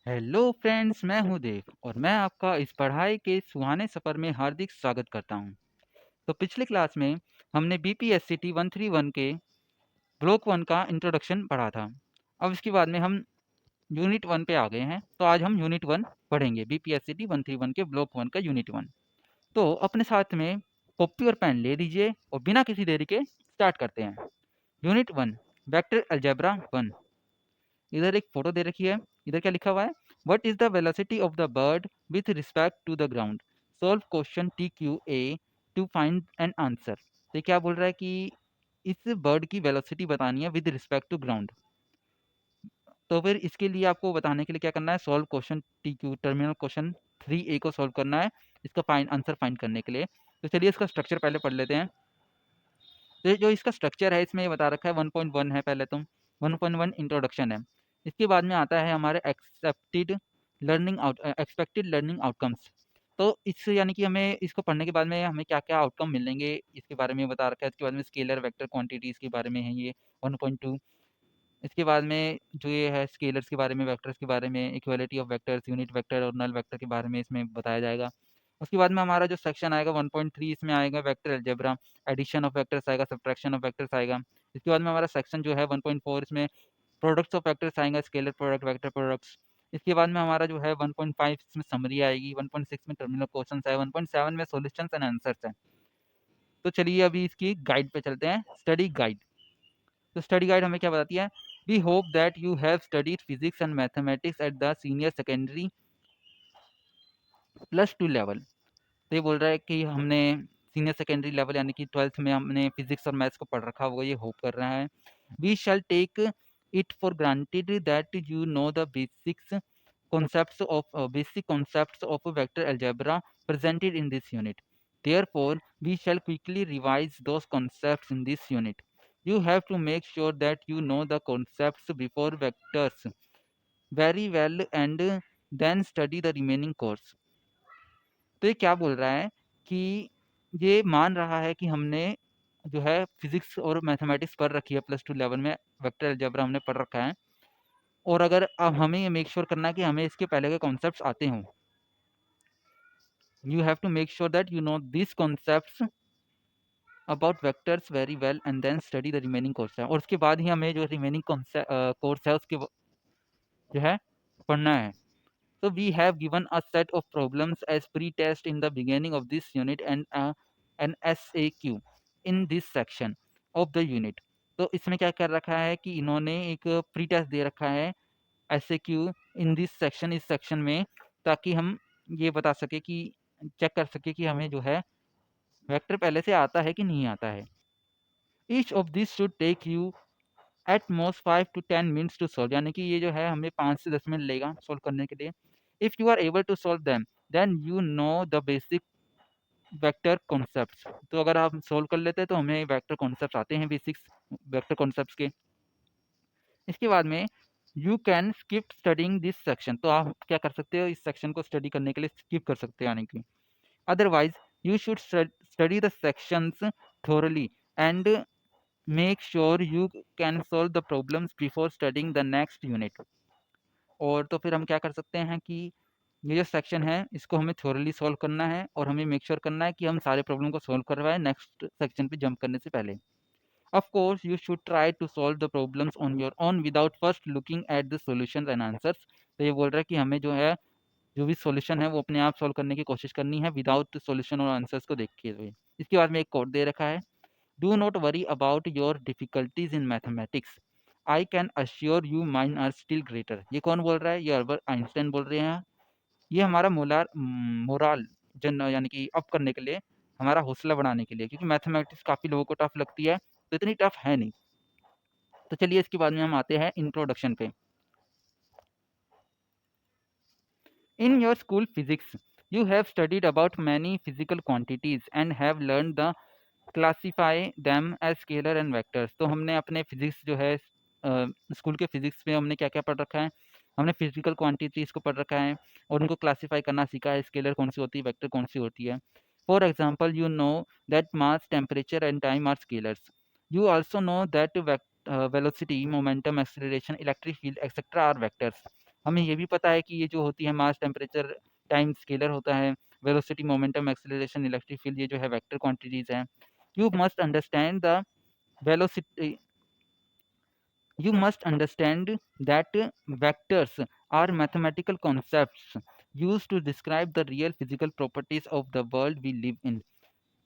Hello friends, मैं हूं देव और मैं आपका इस पढ़ाई के सुहाने सफ़र में हार्दिक स्वागत करता हूं। तो पिछली क्लास में हमने बीपीएससीटी 131 के ब्लॉक वन का इंट्रोडक्शन पढ़ा था। अब इसके बाद में हम यूनिट वन पे आ गए हैं, तो आज हम यूनिट वन पढ़ेंगे। बीपीएससीटी 131 के ब्लॉक वन का यूनिट वन। तो अपने साथ में कॉपी और पेन ले लीजिए और बिना किसी देरी के स्टार्ट करते हैं। Unit one, vector algebra one. इधर एक फोटो दे रखी है। इधर क्या लिखा हुआ है? What is the velocity of the bird with respect to the ground? Solve question T Q A to find an answer. तो ये क्या बोल रहा है कि इस बर्ड की वेलोसिटी बतानी है विद रिस्पेक्ट टू ग्राउंड। तो फिर इसके लिए आपको बताने के लिए क्या करना है? Solve question T Q, terminal question 3A को सॉल्व करना है इसका आंसर फाइंड करने के लिए। तो चलिए इसका स्ट्रक्चर पहले पढ़ लेते हैं। तो ये जो इसका स्ट्रक्चर है इसमें ये बता रखा है 1.1 है। पहले तो 1.1 इंट्रोडक्शन है। इसके बाद में आता है हमारे एक्सपेक्टेड लर्निंग आउटकम्स। तो इससे यानी कि हमें इसको पढ़ने के बाद में हमें क्या क्या आउटकम मिलेंगे इसके बारे में बता रखा है। इसके बाद में स्केलर वेक्टर क्वांटिटीज़ के बारे में है ये 1.2। इसके बाद में जो ये है स्केलर्स के बारे में, वेक्टर्स के बारे में, equality of vectors, unit vector और नल वेक्टर के बारे में इसमें बताया जाएगा। उसके बाद में हमारा जो सेक्शन आएगा 1.3, इसमें आएगा vector algebra, addition of vectors आएगा, सब्ट्रैक्शन ऑफ वेक्टर्स आएगा। इसके बाद में हमारा सेक्शन जो है 1.4, इसमें प्रोडक्ट्स ऑफ वेक्टर्स आएगा, स्केलर प्रोडक्ट, वेक्टर प्रोडक्ट्स। इसके बाद में हमारा जो है 1.5, इसमें समरी आएगी, 1.6 में टर्मिनल क्वेश्चंस है, 1.7 में सॉल्यूशंस एंड आंसर्स है। तो चलिए अभी इसकी गाइड पे चलते हैं, स्टडी गाइड। तो स्टडी गाइड हमें क्या बताती है? We hope that you have studied physics and mathematics at the senior secondary +2 level. तो ये बोल रहा है कि हमने सीनियर सेकेंडरी लेवल यानी कि 12th में हमने फिजिक्स और मैथ्स को पढ़ रखा होगा, ये होप कर रहा है। We shall take it for granted that you know the basic concepts of vector algebra presented in this unit. Therefore, we shall quickly revise those concepts in this unit. You have to make sure that you know the concepts before vectors very well and then study the remaining course. तो ये क्या बोल रहा है कि ये मान रहा है कि हमने जो है फिजिक्स और मैथमेटिक्स पढ़ रखी है +2 लेवल में, वेक्टर अलजेब्रा हमने पढ़ रखा है। और अगर अब हमें ये मेक श्योर करना है कि हमें इसके पहले के कॉन्सेप्ट्स आते हों। You have to make sure that you know these concepts about vectors very well and then study the remaining course है। और उसके बाद ही हमें जो रिमेनिंग कोर्स है उसके जो है पढ़ना है। So we have given a set of problems as pre-test in the beginning of this unit and an SAQ in this section of the unit. तो इसमें क्या कर रखा है कि इन्होंने एक प्री टेस्ट दे रखा है SAQ इन दिस सेक्शन, इस सेक्शन में, ताकि हम ये बता सके कि चेक कर सके कि हमें जो है वेक्टर पहले से आता है कि नहीं आता है। Each of this should take you at most 5 to 10 minutes to solve, यानी कि ये जो है हमें 5 से 10 मिनट लेगा सॉल्व करने के लिए। If you are able to solve them then you know the basic vector concepts. तो अगर आप सॉल्व कर लेते हैं तो हमें वेक्टर कॉन्सेप्ट्स आते हैं, बेसिक्स वेक्टर कॉन्सेप्ट्स के। इसके बाद में you can skip studying this section. तो आप क्या कर सकते हो? इस सेक्शन को स्टडी करने के लिए स्किप कर सकते हो, यानी कि otherwise you should study the sections thoroughly and make sure you can solve the problems before studying the next unit. और तो फिर हम क्या कर सकते हैं कि ये जो सेक्शन है इसको हमें थोरली सॉल्व करना है और हमें मेक श्योर करना है कि हम सारे प्रॉब्लम को सॉल्व करवाएं नेक्स्ट सेक्शन पे जंप करने से पहले। Of course you should try to solve the problems on your own without first looking at the solutions and answers. तो ये बोल रहा है कि हमें जो है जो भी सॉल्यूशन है वो अपने आप सॉल्व करने की कोशिश करनी है विदाउट सॉल्यूशन और आंसर्स को देखते हुए। इसके बाद में एक कोड दे रखा है, do not worry about your difficulties in mathematics, I can assure you mine are still greater. ये कौन बोल रहा है? ये अल्बर्ट आइंस्टाइन बोल रहे हैं। ये हमारा मोराल जन यानी कि अप करने के लिए, हमारा हौसला बढ़ाने के लिए, क्योंकि मैथमेटिक्स काफ़ी लोगों को टफ लगती है, तो इतनी टफ है नहीं। तो चलिए इसके बाद में हम आते हैं इंट्रोडक्शन पे। In your school physics, you have studied about many physical quantities and have learned the classify them as scalar and vectors। तो हमने अपने फिजिक्स जो है स्कूल के फिजिक्स में हमने क्या क्या पढ़ रखा है? हमने फिजिकल क्वांटिटीज़ को पढ़ रखा है और उनको क्लासीफाई करना सीखा है, स्केलर कौन सी होती है, वेक्टर कौन सी होती है। For example you know that mass, temperature and time are scalars. You also know that velocity, momentum, acceleration, electric field etcetera are vectors. हमें ये भी पता है कि ये जो होती है मास, टेम्परेचर, टाइम स्केलर होता है, velocity, momentum, acceleration, electric field, ये जो है वेक्टर क्वांटिटीज़ हैं। You must understand the velocity You must understand that vectors are mathematical concepts used to describe the real physical properties of the world we live in.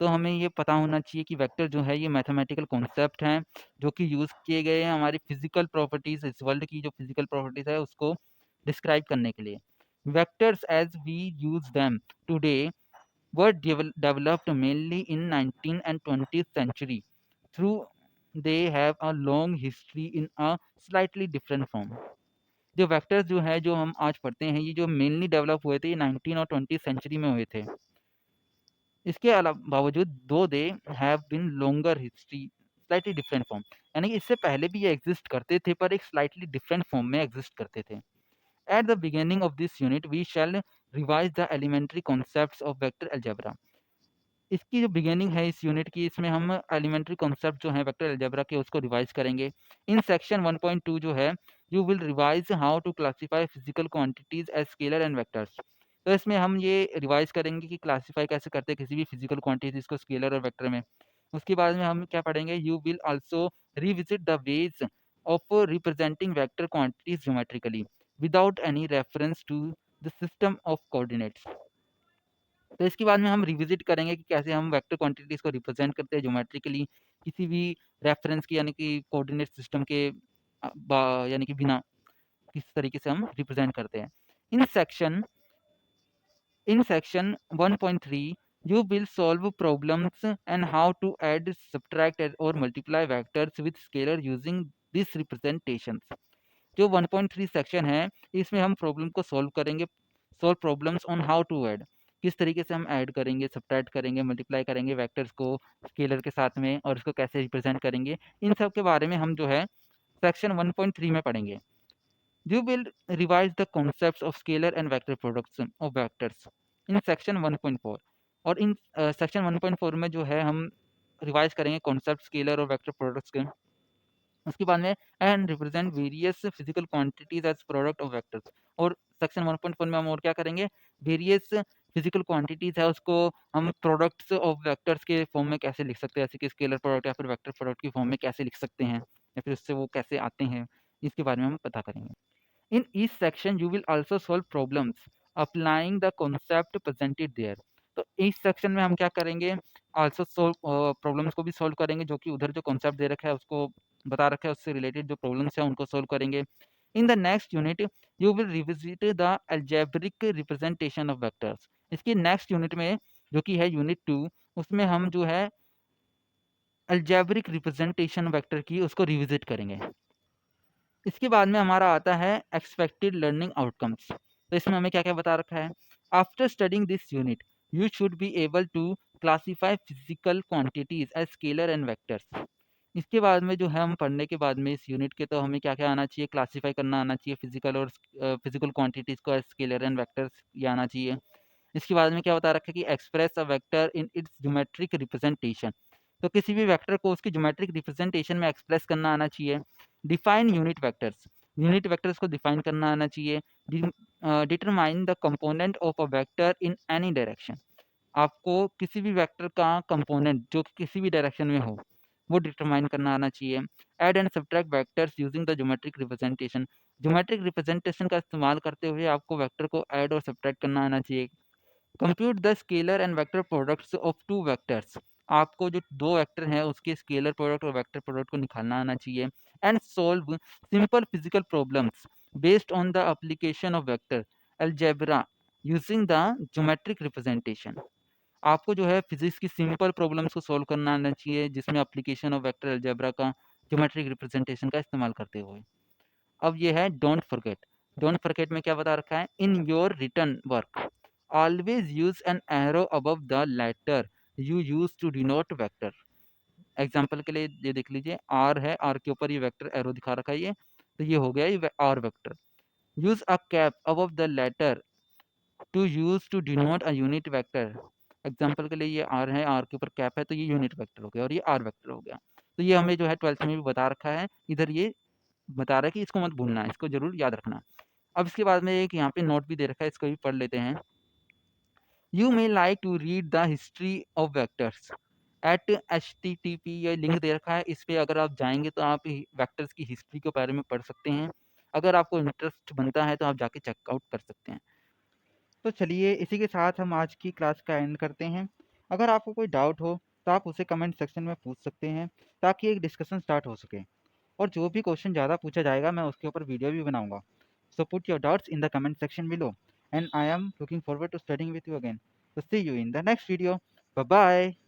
तो हमें ये पता होना चाहिए कि वेक्टर जो है ये मैथमेटिकल कॉन्सेप्ट हैं जो कि यूज़ किए गए हैं हमारी फिजिकल प्रॉपर्टीज़, इस वर्ल्ड की जो फिजिकल प्रॉपर्टीज़ है उसको डिस्क्राइब करने के लिए। Vectors as we use them today were developed mainly in 19th and 20th century through they have a long history in a slightly different form. जो vectors जो है जो हम आज पढ़ते हैं ये जो मेनली डेवलप हुए थे ये 19 और 20 सेंचुरी में हुए थे। इसके अलावा बावजूद though they have been longer history slightly different form, यानी कि इससे पहले भी ये एग्जिस्ट करते थे पर एक स्लाइटली डिफरेंट फॉर्म में एग्जिस्ट करते थे। At the beginning of this unit we shall revise the elementary concepts of vector algebra. इसकी जो बिगिनिंग है इस यूनिट की इसमें हम एलिमेंट्री कॉन्सेप्ट जो है वेक्टर अलजेब्रा के उसको रिवाइज करेंगे। इन सेक्शन 1.2 जो है you will revise how to classify physical quantities as scalar and vectors. तो इसमें हम ये रिवाइज करेंगे कि क्लासीफाई कैसे करते हैं किसी भी फिजिकल क्वांटिटीज को स्केलर और वेक्टर में। उसके बाद में हम क्या पढ़ेंगे, you will also revisit the ways of representing vector quantities geometrically without any reference to the system of coordinates. तो इसके बाद में हम रिविजिट करेंगे कि कैसे हम वेक्टर क्वांटिटीज़ को रिप्रेजेंट करते हैं ज्योमेट्रिकली किसी भी रेफरेंस की यानी कि कोऑर्डिनेट सिस्टम के यानी कि बिना किस तरीके से हम रिप्रेजेंट करते हैं। In section in section 1.3 you will solve problems and how to add, subtract or multiply vectors with scalar using these representations। जो 1.3 सेक्शन है इसमें हम प्रॉब्लम को सॉल्व करेंगे, solve problems on how to add, किस तरीके से हम ऐड करेंगे, सब्ट्रैक्ट करेंगे, मल्टीप्लाई करेंगे वेक्टर्स को स्केलर के साथ में और इसको कैसे रिप्रेजेंट करेंगे, इन सब के बारे में हम जो है सेक्शन 1.3 में पढ़ेंगे। You will revise the concepts of scalar and vector products of vectors in section 1.4। और इन सेक्शन 1.4 में जो है हम रिवाइज करेंगे कॉन्सेप्ट स्केलर और वेक्टर प्रोडक्ट्स के। उसके बाद में and represent various physical quantities as product of vectors. और सेक्शन 1.1 में हम और क्या करेंगे, वेरियस फिजिकल क्वांटिटीज है उसको हम प्रोडक्ट्स ऑफ वेक्टर्स के फॉर्म में कैसे लिख सकते हैं, जैसे कि स्केलर प्रोडक्ट या फिर वेक्टर प्रोडक्ट की फॉर्म में कैसे लिख सकते हैं या फिर उससे वो कैसे आते हैं, इसके बारे में हम पता करेंगे। In each section you will also solve problems applying the concept presented there. तो इस सेक्शन में हम क्या करेंगे, आल्सो सॉल्व प्रॉब्लम्स को भी सॉल्व करेंगे जो कि उधर जो कॉन्सेप्ट दे रखा है उसको बता रखा है उससे रिलेटेड जो प्रॉब्लम्स है उनको सॉल्व करेंगे। In the next unit you will revisit the algebraic representation of vectors. इसकी नेक्स्ट यूनिट में जो कि है यूनिट 2 उसमें हम जो है अलजेब्रिक रिप्रेजेंटेशन वेक्टर की उसको रिविजिट करेंगे। इसके बाद में हमारा आता है एक्सपेक्टेड लर्निंग आउटकम्स। तो इसमें हमें क्या क्या बता रखा है, after studying this unit you should be able to classify physical quantities as scalar and vectors. इसके बाद में जो है हम पढ़ने के बाद में इस यूनिट के तो हमें क्या क्या आना चाहिए, क्लासीफाई करना आना चाहिए फिजिकल और फिजिकल क्वांटिटीज को एज स्केलर एंड वेक्टर्स ये आना चाहिए। इसके बाद में क्या बता रखा है कि express a vector in its geometric representation. तो किसी भी वेक्टर को उसकी ज्योमेट्रिक रिप्रेजेंटेशन में एक्सप्रेस करना आना चाहिए। डिफाइन यूनिट वेक्टर्स को डिफाइन करना आना चाहिए। Determine the component of a vector in any direction. आपको किसी भी वेक्टर का कंपोनेंट जो कि किसी भी डायरेक्शन में हो वो डिटरमाइन करना आना चाहिए। Add and subtract vectors using the geometric representation. Geometric representation का इस्तेमाल करते हुए आपको वेक्टर को ऐड और सब्ट्रैक्ट करना आना चाहिए। Compute the scalar and vector products of two vectors. आपको जो दो वेक्टर हैं उसके स्केलर प्रोडक्ट और वेक्टर प्रोडक्ट को निकालना आना चाहिए। And solve simple physical problems based on the application of vector algebra using the geometric representation. आपको जो है फिजिक्स की सिंपल प्रॉब्लम्स को सॉल्व करना आना चाहिए जिसमें एप्लीकेशन ऑफ वेक्टर अलजेब्रा का ज्योमेट्रिक रिप्रेजेंटेशन का इस्तेमाल करते हुए। अब ये है डोंट फॉरगेट में क्या बता रखा है, in your written work always use an arrow above the letter you use to denote vector. Example के लिए ये देख लीजिए, आर है, आर के ऊपर ये वेक्टर एरो दिखा रखा है, ये तो ये हो गया ये R vector. Use a cap above the letter to use to denote a unit vector. Example के लिए ये आर है, आर के ऊपर कैप है तो ये यूनिट वेक्टर हो गया और ये आर वेक्टर हो गया। तो ये हमें जो है 12th में भी बता रखा है, इधर ये बता रहा है कि इसको मत भूलना, इसको जरूर याद रखना। अब इसके बाद में एक यहाँ पे नोट भी दे रखा है, इसको भी पढ़ लेते हैं। You may like to read the history of vectors at HTTP, ये लिंक दे रखा है, इस पे अगर आप जाएंगे तो आप वेक्टर्स की हिस्ट्री के बारे में पढ़ सकते हैं। अगर आपको इंटरेस्ट बनता है तो आप जाके चेकआउट कर सकते हैं। तो चलिए इसी के साथ हम आज की क्लास का एंड करते हैं। अगर आपको कोई डाउट हो तो आप उसे कमेंट सेक्शन में पूछ सकते हैं, ताकि एक डिस्कशन स्टार्ट हो सके। और जो भी क्वेश्चन ज़्यादा पूछा जाएगा मैं उसके ऊपर वीडियो भी बनाऊंगा। So put your doubts in the comment section below, and I am looking forward to studying with you again. So see you in the next video. Bye bye.